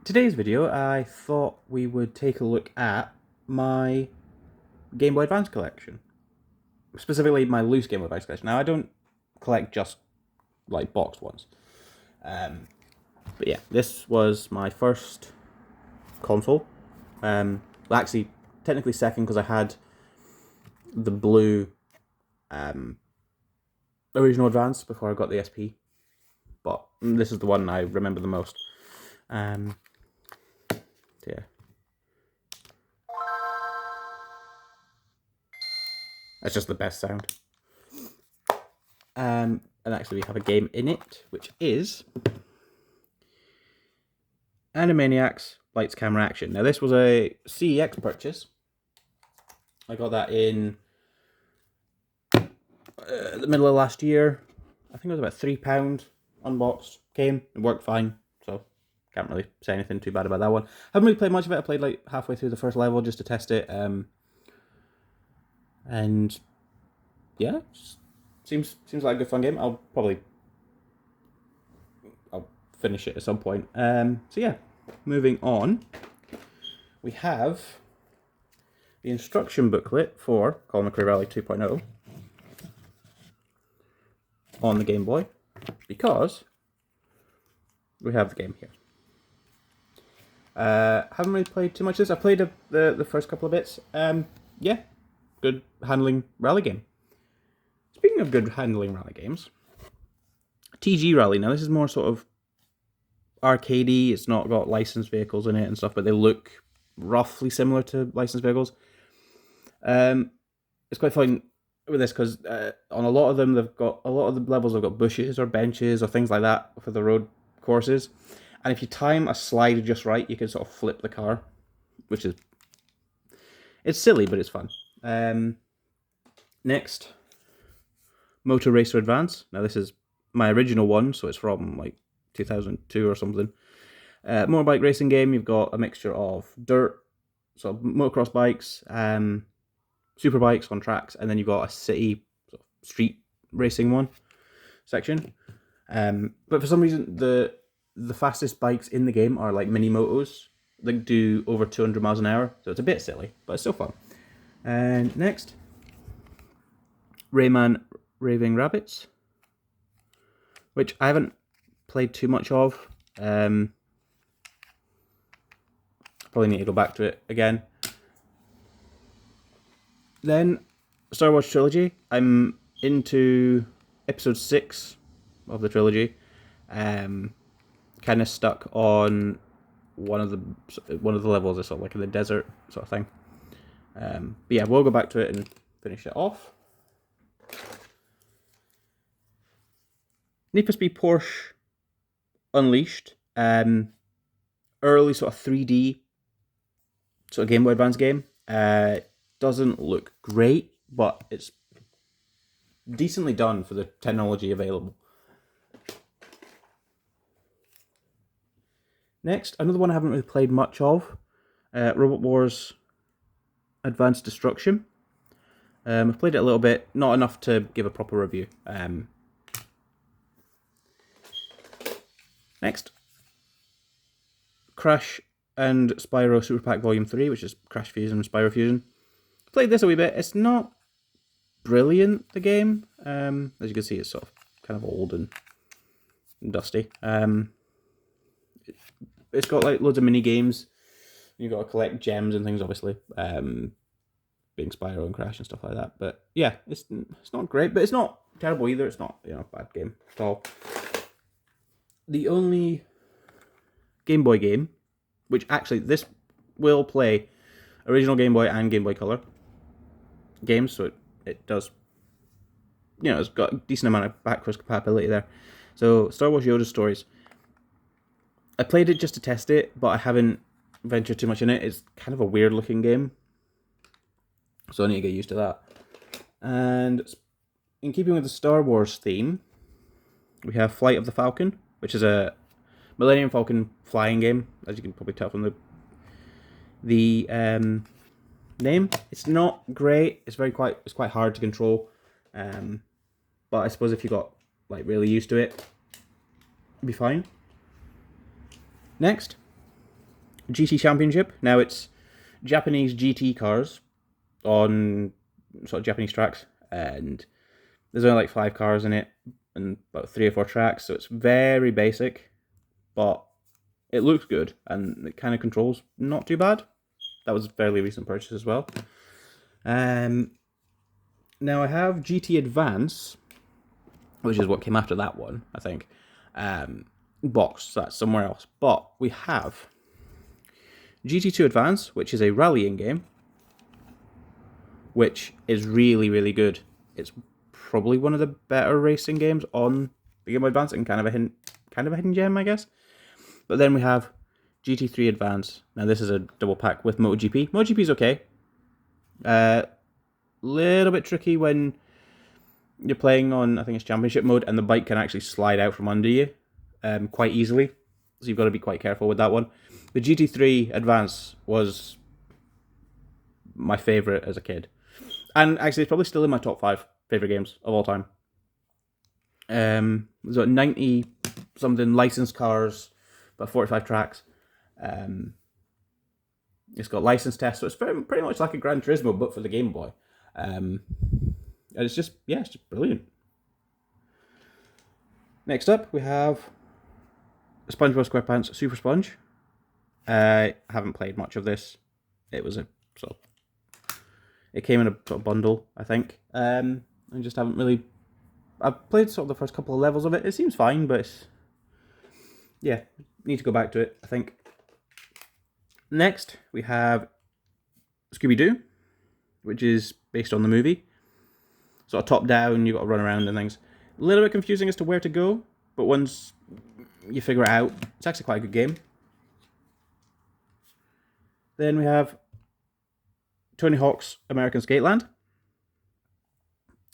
today's video, I thought we would take a look at my Game Boy Advance collection. Specifically, my loose Game Boy Advance collection. Now, I don't collect just, like, boxed ones. But yeah, this was my first console. Well, actually, technically second, because I had the blue original Advance before I got the SP. But this is the one I remember the most. Yeah. That's just the best sound. And actually we have a game in it, which is Animaniacs Lights Camera Action. Now this was a CEX purchase. I got that in the middle of last year. I think it was about £3 unboxed. Came, it worked fine, so can't really say anything too bad about that one. Haven't really played much of it. I played like halfway through the first level just to test it. And yeah, seems like a good fun game. I'll finish it at some point. So yeah, moving on, we have the instruction booklet for Call McRae Rally 2.0 on the Game Boy, because we have the game here. Haven't really played too much of this. I played the first couple of bits. Yeah, good handling rally game. Speaking of good handling rally games, TG Rally. Now this is more sort of arcadey. It's not got licensed vehicles in it and stuff, but they look roughly similar to licensed vehicles. It's quite fun with this because on a lot of them, a lot of the levels have got bushes or benches or things like that for the road courses. And if you time a slide just right, you can sort of flip the car, which is, it's silly, but it's fun. Next, Motor Racer Advance. Now this is my original one, so it's from like 2002 or something. Motorbike racing game. You've got a mixture of dirt, so motocross bikes, super bikes on tracks, and then you've got a city sort of street racing one section. But for some reason, the fastest bikes in the game are like mini motos that do over 200 miles an hour, so it's a bit silly, but it's still fun. And next, Rayman Raving Rabbits, which I haven't played too much of. Probably need to go back to it again. Then Star Wars Trilogy. I'm into episode 6 of the trilogy. Kind of stuck on one of the levels, is sort of like in the desert sort of thing. But yeah, we'll go back to it and finish it off. Need for Speed Porsche Unleashed. Early sort of 3D sort of Game Boy Advance game. Doesn't look great, but it's decently done for the technology available. Next, another one I haven't really played much of, Robot Wars Advanced Destruction. I've played it a little bit, not enough to give a proper review. Next, Crash and Spyro Super Pack Volume 3, which is Crash Fusion and Spyro Fusion. Played this a wee bit. It's not brilliant, the game. As you can see, it's sort of kind of old and dusty. It's got like loads of mini games. You've got to collect gems and things, obviously. Being Spyro and Crash and stuff like that. But yeah, it's not great, but it's not terrible either. It's not, a bad game at all. The only Game Boy game, which actually this will play original Game Boy and Game Boy Color games, so it does, it's got a decent amount of backwards compatibility there. So Star Wars Yoda Stories. I played it just to test it, but I haven't ventured too much in it. It's kind of a weird looking game, so I need to get used to that. And in keeping with the Star Wars theme, we have Flight of the Falcon, which is a Millennium Falcon flying game, as you can probably tell from the name. It's not great. It's quite hard to control. But I suppose if you got really used to it, it'd be fine. Next, GT Championship. Now it's Japanese GT cars on sort of Japanese tracks, and there's only like 5 cars in it and about 3 or 4 tracks, so it's very basic, but it looks good and it kind of controls not too bad. That was a fairly recent purchase as well. Now I have GT Advance, which is what came after that one, I think. Boxed, so that's somewhere else. But we have GT2 Advance, which is a rallying game, which is really, really good. It's probably one of the better racing games on the Game Boy Advance, and kind of a hidden gem, I guess. But then we have GT3 Advance. Now this is a double pack with MotoGP. MotoGP is okay. Little bit tricky when you're playing on, I think it's championship mode, and the bike can actually slide out from under you quite easily. So you've got to be quite careful with that one. The GT3 Advance was my favourite as a kid. And actually, it's probably still in my top 5 favourite games of all time. There's about 90-something licensed cars, about 45 tracks. It's got license tests, so it's pretty much like a Gran Turismo, but for the Game Boy. And it's just brilliant. Next up, we have SpongeBob SquarePants Super Sponge. I haven't played much of this. It was it came in a sort of bundle, I think. I just haven't really. I've played sort of the first couple of levels of it. It seems fine, but need to go back to it, I think. Next, we have Scooby-Doo, which is based on the movie. Sort of top down, you've got to run around and things. A little bit confusing as to where to go, but once you figure it out, it's actually quite a good game. Then we have Tony Hawk's American Skateland.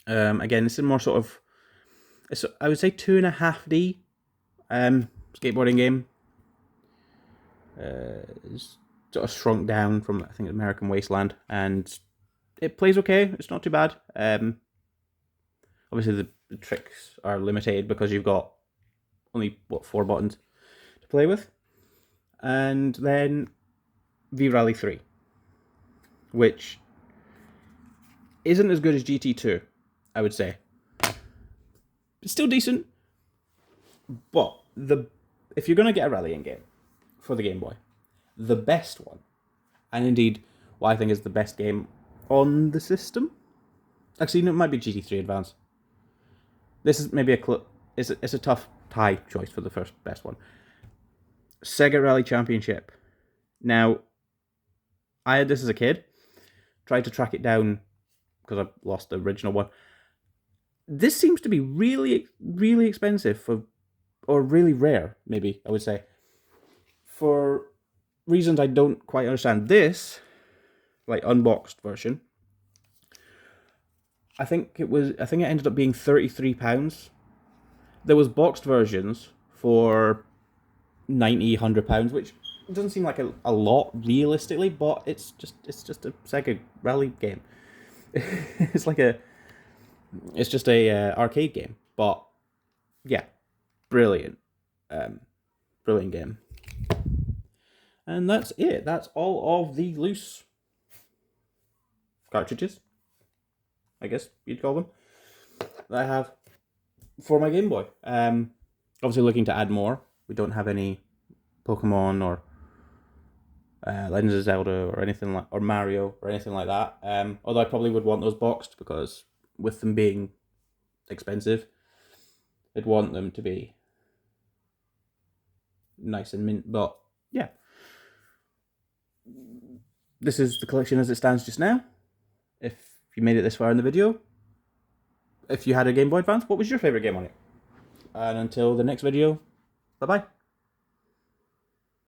Again, it's a more sort of, I would say 2.5D skateboarding game. It's sort of shrunk down from, I think, American Wasteland, and it plays okay. It's not too bad. Obviously, the tricks are limited because you've got only 4 buttons to play with. And then V-Rally 3, which isn't as good as GT2, I would say. It's still decent, but if you're going to get a rallying game for the Game Boy, the best one, and indeed what I think is the best game on the system, actually, no, it might be GT3 Advance. This is maybe it's a tough tie choice for the first best one. Sega Rally Championship. Now, I had this as a kid. Tried to track it down because I lost the original one. This seems to be really, really expensive or really rare, maybe, I would say. For reasons I don't quite understand. This, like, unboxed version, I think it ended up being £33. There was boxed versions for £90, £100, which doesn't seem like a lot realistically, but it's just a Sega rally game. It's just a arcade game, but yeah, brilliant, brilliant game. And that's it. That's all of the loose cartridges, I guess you'd call them, that I have for my Game Boy. Obviously looking to add more. We don't have any Pokemon or Legends of Zelda or anything like, or Mario or anything like that. Although I probably would want those boxed because with them being expensive, I'd want them to be nice and mint. But yeah, this is the collection as it stands just now. If you made it this far in the video, if you had a Game Boy Advance, what was your favourite game on it? And until the next video, bye-bye.